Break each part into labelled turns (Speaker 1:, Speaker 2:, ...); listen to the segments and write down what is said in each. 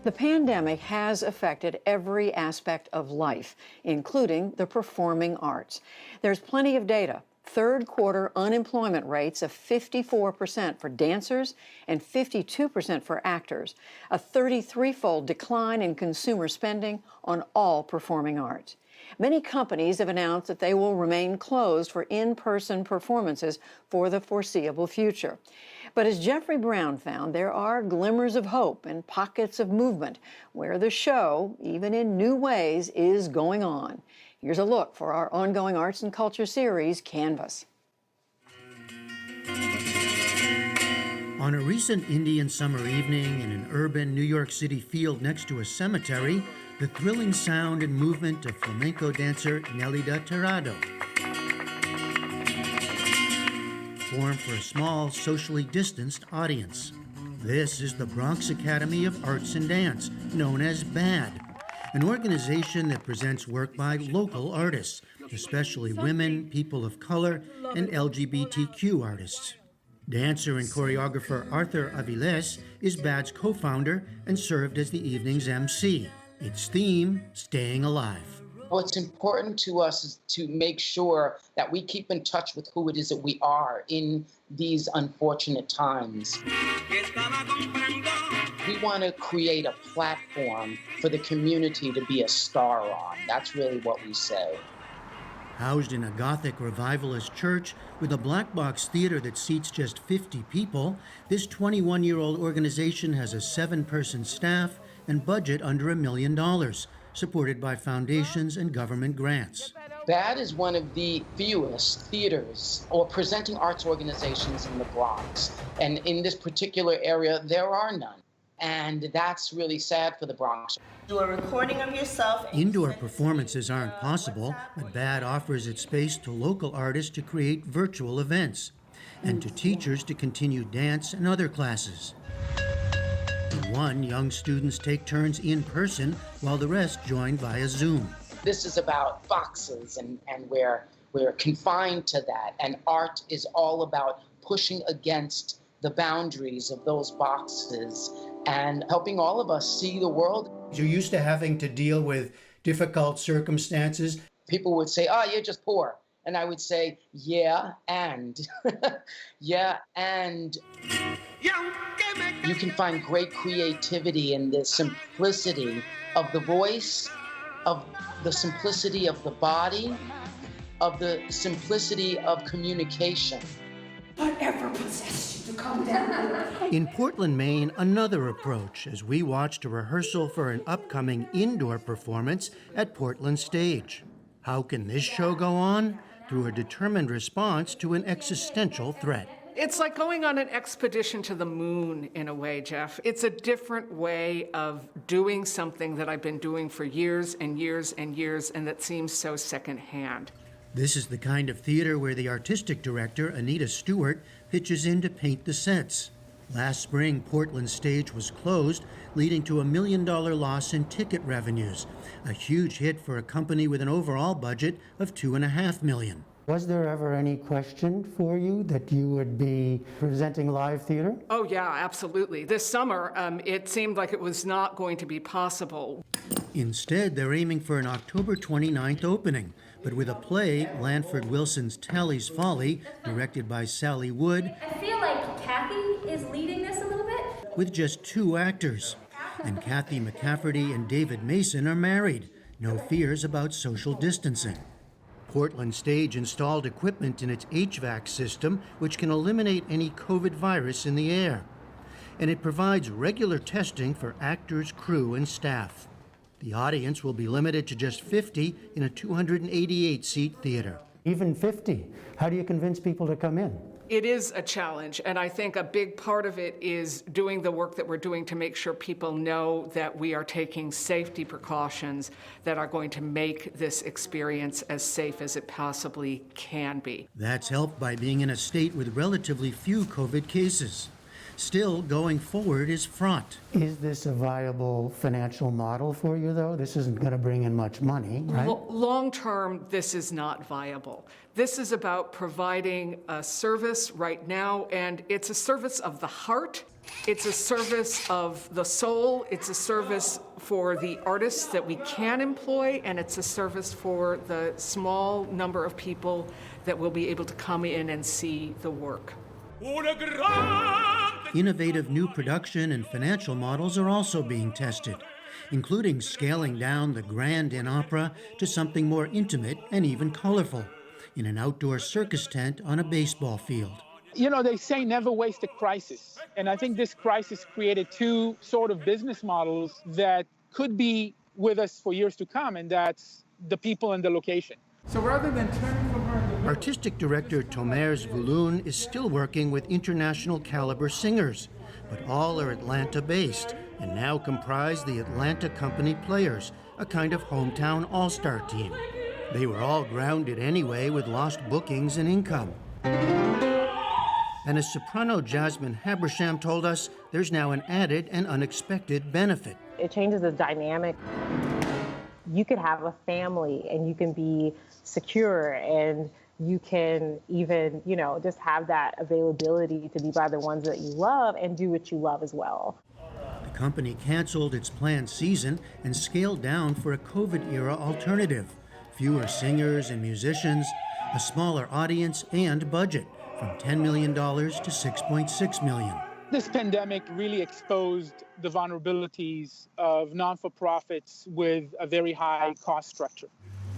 Speaker 1: The pandemic has affected every aspect of life, including the performing arts. There's plenty of data. Third quarter unemployment rates of 54% for dancers and 52% for actors, a 33-fold decline in consumer spending on all performing arts. Many companies have announced that they will remain closed for in-person performances for the foreseeable future. But as Jeffrey Brown found, there are glimmers of hope and pockets of movement where the show, even in new ways, is going on. Here's a look for our ongoing arts and culture series, Canvas.
Speaker 2: On a recent Indian summer evening in an urban New York City field next to a cemetery, the thrilling sound and movement of flamenco dancer Nelida Tirado formed for a small, socially distanced audience. This is the Bronx Academy of Arts and Dance, known as BAD, an organization that presents work by local artists, especially women, people of color, and LGBTQ artists. Dancer and choreographer Arthur Aviles is BAD's co-founder and served as the evening's MC. Its theme, staying alive.
Speaker 3: What's important to us is to make sure that we keep in touch with who it is that we are in these unfortunate times. We want to create a platform for the community to be a star on. That's really what we say.
Speaker 2: Housed in a Gothic revivalist church with a black box theater that seats just 50 people, this 21-year-old organization has a 7-person staff and budget under $1 million, supported by foundations and government grants.
Speaker 3: BAD is one of the fewest theaters or presenting arts organizations in the Bronx. And in this particular area, there are none. And that's really sad for the Bronx.
Speaker 4: Do a recording of yourself.
Speaker 2: Indoor performances aren't possible, but BAD offers its space to local artists to create virtual events and to teachers to continue dance and other classes. In one, young students take turns in person while the rest join via Zoom.
Speaker 3: This is about boxes and we're confined to that. And art is all about pushing against the boundaries of those boxes and helping all of us see the world.
Speaker 2: You're used to having to deal with difficult circumstances.
Speaker 3: People would say, "Oh, you're just poor." And I would say, "Yeah, and." Yeah, and. You can find great creativity in the simplicity of the voice, of the simplicity of the body, of the simplicity of communication.
Speaker 5: Whatever possessed you to come down?
Speaker 2: In Portland, Maine, another approach as we watched a rehearsal for an upcoming indoor performance at Portland Stage. How can this show go on? Through a determined response to an existential threat.
Speaker 6: It's like going on an expedition to the moon in a way, Jeff. It's a different way of doing something that I've been doing for years and years and years, and that seems so secondhand.
Speaker 2: This is the kind of theater where the artistic director, Anita Stewart, pitches in to paint the sets. Last spring, Portland Stage was closed, leading to $1 million loss in ticket revenues, a huge hit for a company with an overall budget of $2.5 million.
Speaker 7: Was there ever any question for you that you would be presenting live theater?
Speaker 6: Oh, yeah, absolutely. This summer, it seemed like it was not going to be possible.
Speaker 2: Instead, they're aiming for an October 29th opening, but with a play, Lanford Wilson's Tally's Folly, directed by Sally Wood.
Speaker 8: I feel like Kathy is leading this a little bit.
Speaker 2: With just 2 actors. And Kathy McCafferty and David Mason are married. No fears about social distancing. Portland Stage installed equipment in its HVAC system, which can eliminate any COVID virus in the air. And it provides regular testing for actors, crew, and staff. The audience will be limited to just 50 in a 288-seat theater.
Speaker 7: Even 50? How do you convince people to come in?
Speaker 6: It is a challenge, and I think a big part of it is doing the work that we're doing to make sure people know that we are taking safety precautions that are going to make this experience as safe as it possibly can be.
Speaker 2: That's helped by being in a state with relatively few COVID cases. Still, going forward is fraught.
Speaker 7: Is this a viable financial model for you, though? This isn't going to bring in much money, right?
Speaker 6: Long term, this is not viable. This is about providing a service right now, and it's a service of the heart. It's a service of the soul, it's a service for the artists that we can employ, and it's a service for the small number of people that will be able to come in and see the work.
Speaker 2: Innovative new production and financial models are also being tested, including scaling down the grand in opera to something more intimate and even colorful, in an outdoor circus tent on a baseball field.
Speaker 9: You know, they say never waste a crisis. And I think this crisis created two sort of business models that could be with us for years to come, and that's the people and the location.
Speaker 10: So rather than turning from her...
Speaker 2: Artistic director Tomers Vulun is still working with international caliber singers, but all are Atlanta-based and now comprise the Atlanta Company Players, a kind of hometown all-star team. They were all grounded anyway with lost bookings and income. And as soprano Jasmine Habersham told us, there's now an added and unexpected benefit.
Speaker 11: It changes the dynamic. You could have a family and you can be secure, and you can even, just have that availability to be by the ones that you love and do what you love as well.
Speaker 2: The company canceled its planned season and scaled down for a COVID-era alternative. Fewer singers and musicians, a smaller audience and budget, from $10 million to $6.6 million.
Speaker 9: This pandemic really exposed the vulnerabilities of non-for-profits with a very high cost structure.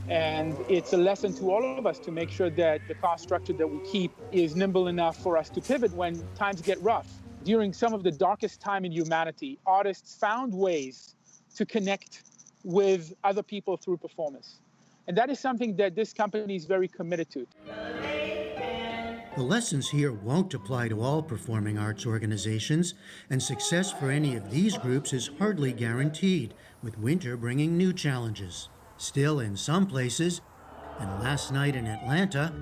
Speaker 9: And it's a lesson to all of us to make sure that the cost structure that we keep is nimble enough for us to pivot when times get rough. During some of the darkest time in humanity, artists found ways to connect with other people through performance. And that is something that this company is very committed to.
Speaker 2: The lessons here won't apply to all performing arts organizations, and success for any of these groups is hardly guaranteed, with winter bringing new challenges. Still, in some places, and last night in Atlanta,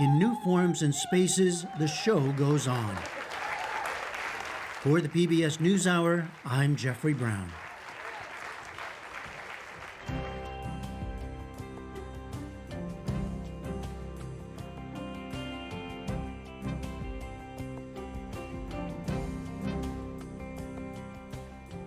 Speaker 2: in new forms and spaces, the show goes on. For the PBS NewsHour, I'm Jeffrey Brown.